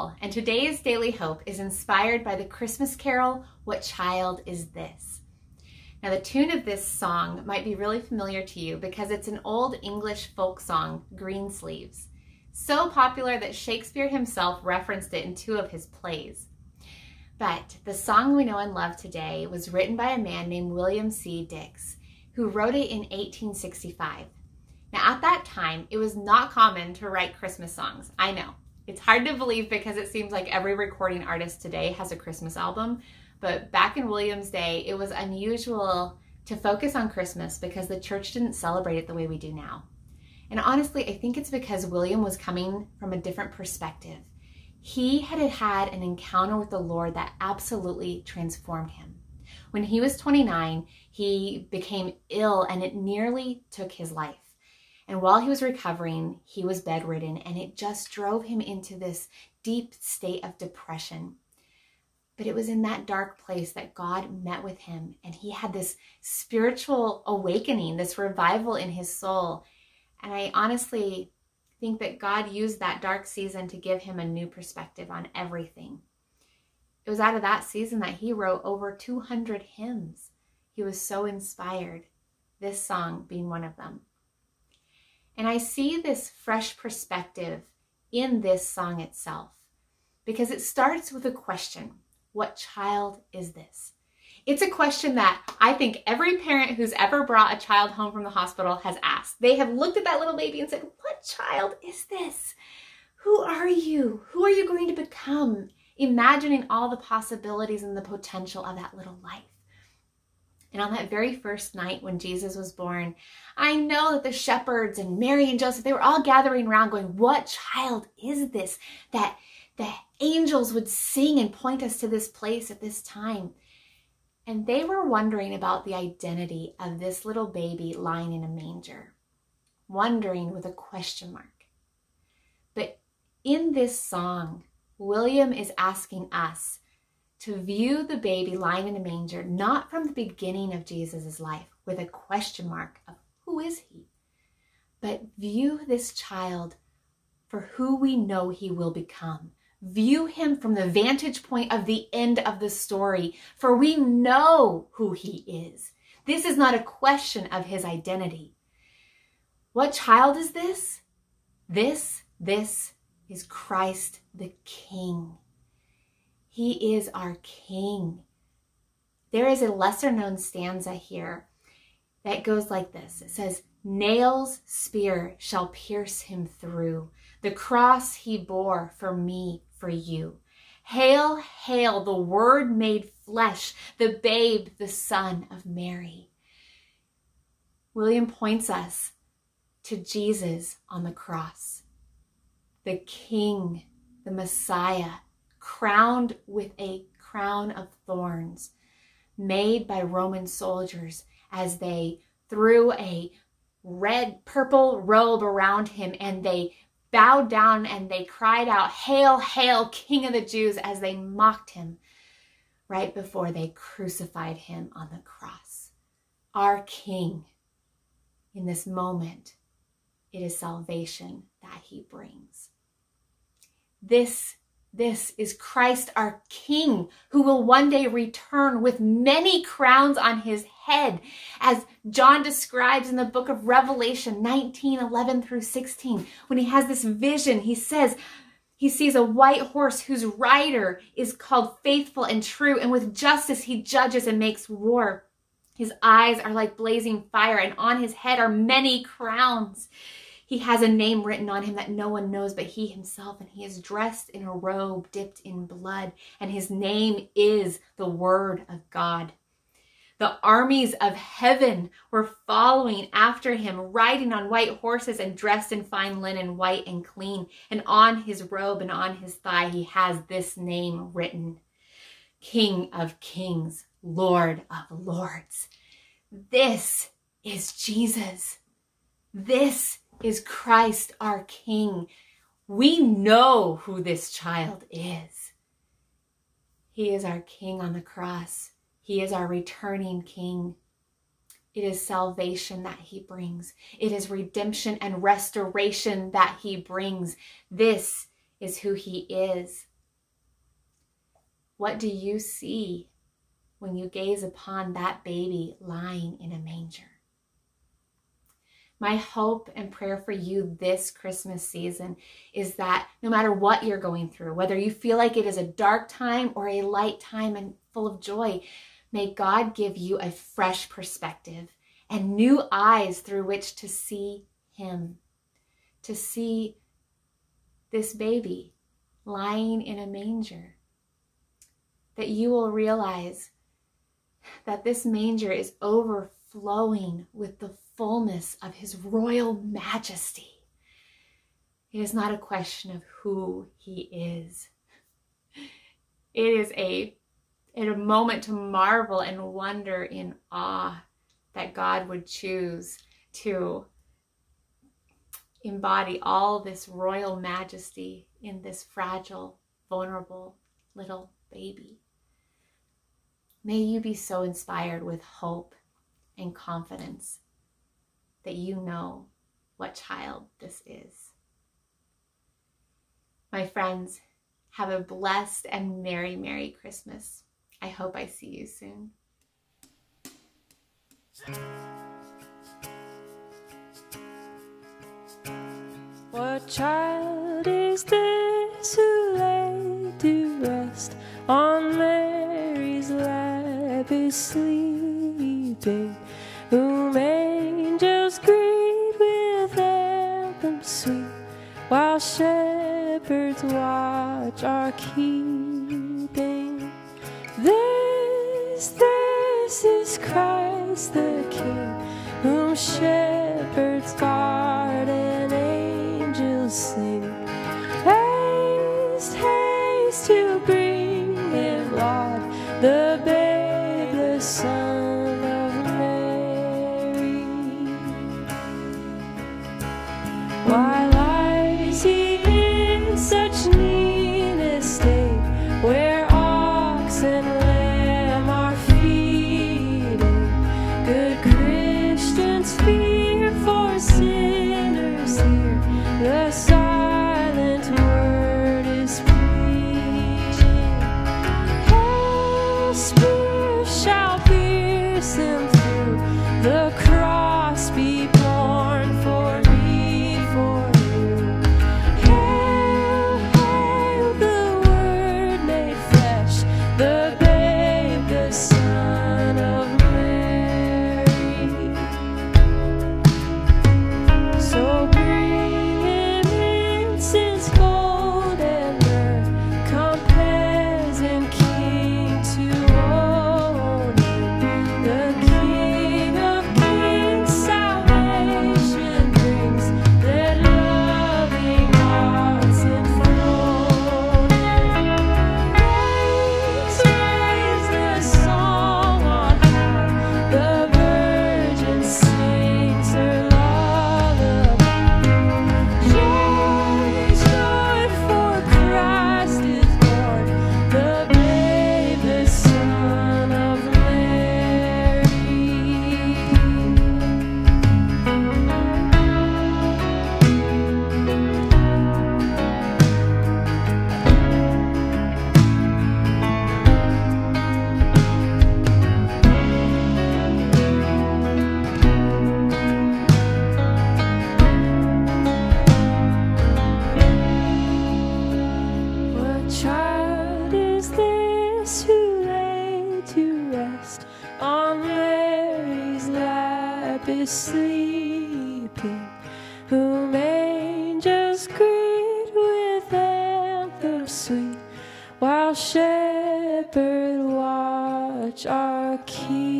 Paul, and today's Daily Hope is inspired by the Christmas carol, What Child Is This? Now, the tune of this song might be really familiar to you because it's an old English folk song, Greensleeves. So popular that Shakespeare himself referenced it in 2 of his plays. But the song we know and love today was written by a man named William C. Dix, who wrote it in 1865. Now, at that time, it was not common to write Christmas songs. I know. It's hard to believe because it seems like every recording artist today has a Christmas album. But back in William's day, it was unusual to focus on Christmas because the church didn't celebrate it the way we do now. And honestly, I think it's because William was coming from a different perspective. He had had an encounter with the Lord that absolutely transformed him. When he was 29, he became ill and it nearly took his life. And while he was recovering, he was bedridden, and it just drove him into this deep state of depression. But it was in that dark place that God met with him, and he had this spiritual awakening, this revival in his soul. And I honestly think that God used that dark season to give him a new perspective on everything. It was out of that season that he wrote over 200 hymns. He was so inspired, this song being one of them. And I see this fresh perspective in this song itself because it starts with a question. What child is this? It's a question that I think every parent who's ever brought a child home from the hospital has asked. They have looked at that little baby and said, what child is this? Who are you? Who are you going to become? Imagining all the possibilities and the potential of that little life. And on that very first night when Jesus was born, I know that the shepherds and Mary and Joseph, they were all gathering around going, what child is this? That the angels would sing and point us to this place at this time. And they were wondering about the identity of this little baby lying in a manger, wondering with a question mark. But in this song, William is asking us to view the baby lying in a manger, not from the beginning of Jesus' life with a question mark of who is he, but view this child for who we know he will become. View him from the vantage point of the end of the story, for we know who he is. This is not a question of his identity. What child is this? This is Christ the King. He is our King. There is a lesser known stanza here that goes like this. It says, nails, spear shall pierce him through. The cross he bore for me, for you. Hail, hail, the Word made flesh, the babe, the Son of Mary. William points us to Jesus on the cross, the King, the Messiah, crowned with a crown of thorns made by Roman soldiers as they threw a purple robe around him and they bowed down and they cried out, hail, hail, King of the Jews, as they mocked him right before they crucified him on the cross. Our King, in this moment, it is salvation that he brings. This is Christ our King, who will one day return with many crowns on his head, as John describes in the book of Revelation 19:11 through 16. When he has this vision, he says he sees a white horse whose rider is called Faithful and True, and with justice he judges and makes war. His eyes are like blazing fire, and on his head are many crowns. He has a name written on him that no one knows but he himself, and he is dressed in a robe dipped in blood, and his name is the Word of God. The armies of heaven were following after him, riding on white horses and dressed in fine linen, white and clean, and on his robe and on his thigh he has this name written, King of Kings, Lord of Lords. This is Jesus. This is Christ our King. We know who this child is. He is our King on the cross. He is our returning King. It is salvation that he brings. It is redemption and restoration that he brings. This is who he is. What do you see when you gaze upon that baby lying in a manger? My hope and prayer for you this Christmas season is that no matter what you're going through, whether you feel like it is a dark time or a light time and full of joy, may God give you a fresh perspective and new eyes through which to see him, to see this baby lying in a manger. That you will realize that this manger is overflowing with the fullness of his royal majesty. It is not a question of who he is. It is a moment to marvel and wonder in awe that God would choose to embody all this royal majesty in this fragile, vulnerable little baby. May you be so inspired with hope and confidence that you know what child this is. My friends, have a blessed and merry, merry Christmas. I hope I see you soon. What child is this who lay to rest on Mary's lap is sleeping, whom angels greet with anthems sweet, while shepherds watch are keeping? This is Christ the King, whom shepherds guard and angels sing. Haste, haste to bring him, Lord, the babe, the Son of Mary. Why lies he in such needless state, where ox and lamb are feeding? Good Christians fear, for sinners hear the silent word is preaching. Hell's spear shall pierce him through, the cross be borne for me, for you. Hail, hail, the Word made flesh, the babe, the Son of Mary. So bring him incense, gold and myrrh, come peasant king to own him. The King of kings salvation brings, that loving hearts enthroned him. Raise the song on high, the Virgin sings her lullaby. Joy, joy, for Christ is born, the babe, the Son of Mary. What child is this who lay to rest on Mary's lap is sleeping, whom angels greet with anthems sweet, while shepherds watch are keeping?